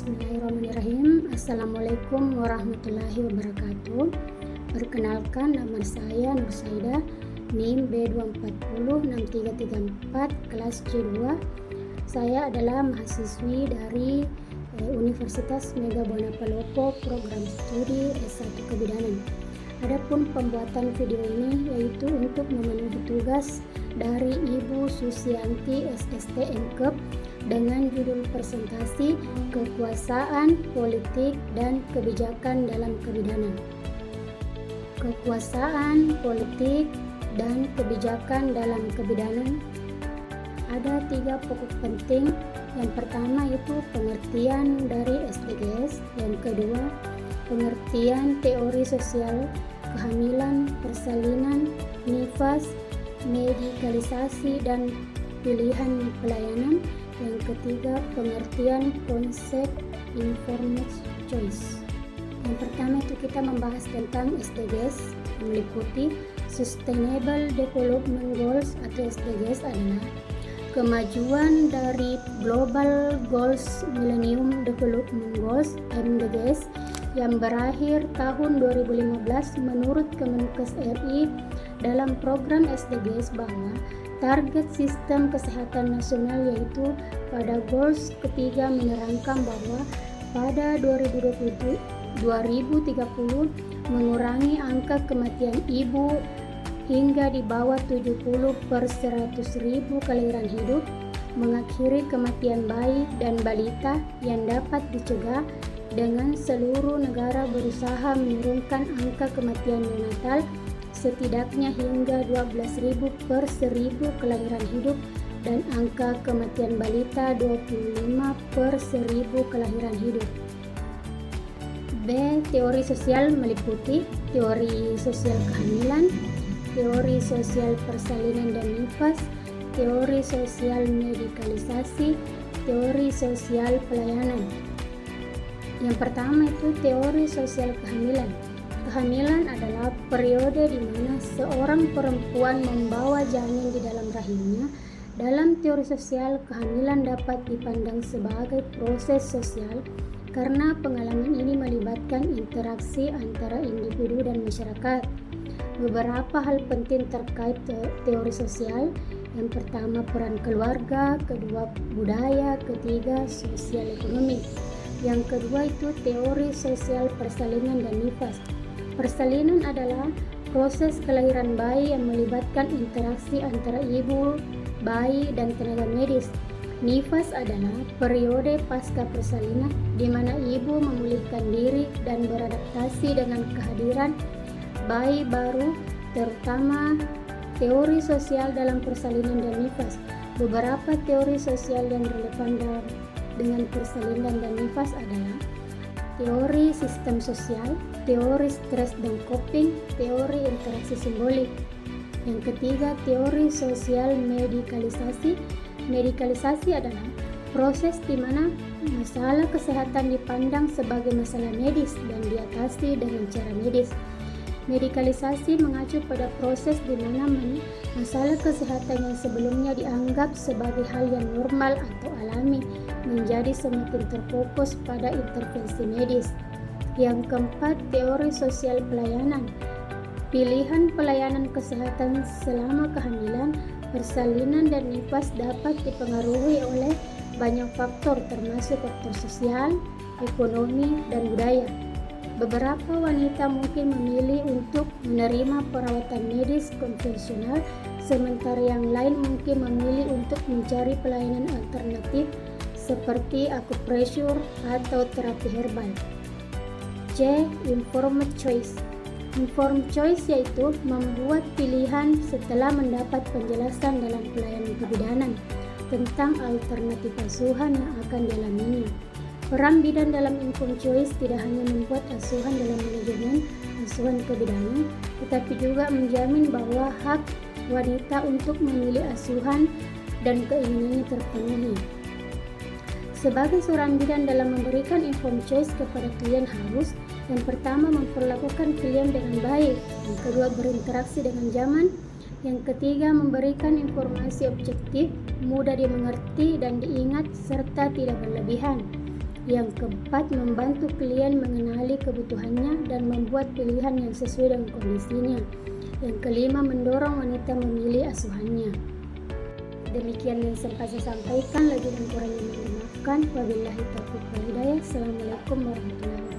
Bismillahirrahmanirrahim. Assalamualaikum warahmatullahi wabarakatuh. Perkenalkan, nama saya Nur Saida, NIM B2406334, kelas C2. Saya adalah mahasiswi dari Universitas Mega Buana Palopo, program studi S1 Kebidanan. Adapun pembuatan video ini yaitu untuk memenuhi tugas dari Ibu Susianti SST MKep dengan judul presentasi Kekuasaan, Politik, dan Kebijakan dalam Kebidanan. Kekuasaan, politik, dan kebijakan dalam kebidanan. Ada 3 pokok penting. Yang pertama itu pengertian dari SDGs, yang kedua pengertian teori sosial, kehamilan, persalinan, nifas, medikalisasi, dan pilihan pelayanan. Yang ketiga, pengertian konsep informed choice. Yang pertama itu kita membahas tentang SDGs, meliputi Sustainable Development Goals atau SDGs adalah kemajuan dari Global Goals Millennium Development Goals (MDGs) yang berakhir tahun 2015 menurut Kemenkes RI dalam program SDGs bahwa target sistem kesehatan nasional yaitu pada goals ketiga menerangkan bahwa pada 2030 mengurangi angka kematian ibu hingga di bawah 70 per 100.000 kelahiran hidup, mengakhiri kematian bayi dan balita yang dapat dicegah dengan seluruh negara berusaha menurunkan angka kematian neonatal setidaknya hingga 12.000 per 1.000 kelahiran hidup dan angka kematian balita 25 per 1.000 kelahiran hidup. B. Teori sosial meliputi teori sosial kehamilan, teori sosial persalinan dan nifas, teori sosial medikalisasi, teori sosial pelayanan. Yang pertama itu teori sosial kehamilan. Kehamilan adalah periode di mana seorang perempuan membawa janin di dalam rahimnya. Dalam teori sosial, kehamilan dapat dipandang sebagai proses sosial karena pengalaman ini melibatkan interaksi antara individu dan masyarakat. Beberapa hal penting terkait teori sosial. Yang pertama, peran keluarga, kedua budaya, ketiga sosial ekonomi. Yang kedua itu teori sosial persalinan dan nifas. Persalinan adalah proses kelahiran bayi yang melibatkan interaksi antara ibu, bayi, dan tenaga medis. Nifas adalah periode pasca persalinan di mana ibu memulihkan diri dan beradaptasi dengan kehadiran bayi baru, terutama teori sosial dalam persalinan dan nifas. Beberapa teori sosial yang relevan dengan persalinan dan nifas adalah teori sistem sosial, teori stres dan coping, teori interaksi simbolik. Yang ketiga, teori sosial medikalisasi. Medikalisasi adalah proses di mana masalah kesehatan dipandang sebagai masalah medis dan diatasi dengan cara medis. Medikalisasi mengacu pada proses di mana masalah kesehatan yang sebelumnya dianggap sebagai hal yang normal atau alami menjadi semakin terfokus pada intervensi medis. Yang keempat, teori sosial pelayanan. Pilihan pelayanan kesehatan selama kehamilan, persalinan, dan nifas dapat dipengaruhi oleh banyak faktor termasuk faktor sosial, ekonomi, dan budaya. Beberapa wanita mungkin memilih untuk menerima perawatan medis konvensional, sementara yang lain mungkin memilih untuk mencari pelayanan alternatif seperti akupressure atau terapi herbal. C. Informed choice. Informed choice yaitu membuat pilihan setelah mendapat penjelasan dalam pelayanan kebidanan tentang alternatif asuhan yang akan dialaminya. Peran bidan dalam informed choice tidak hanya membuat asuhan dalam manajemen asuhan kebidanan, tetapi juga menjamin bahwa hak wanita untuk memilih asuhan dan keinginannya terpenuhi. Sebagai seorang bidan dalam memberikan informed choice kepada klien harus yang pertama memperlakukan klien dengan baik, yang kedua berinteraksi dengan zaman, yang ketiga memberikan informasi objektif, mudah dimengerti dan diingat serta tidak berlebihan. Yang keempat, membantu klien mengenali kebutuhannya dan membuat pilihan yang sesuai dengan kondisinya. Yang kelima, mendorong wanita memilih asuhannya. Demikian yang sempat saya sampaikan, lebih dan kurangnya mohon dimaafkan. Wabillahi taufiq wal hidayah. Assalamualaikum warahmatullahi wabarakatuh.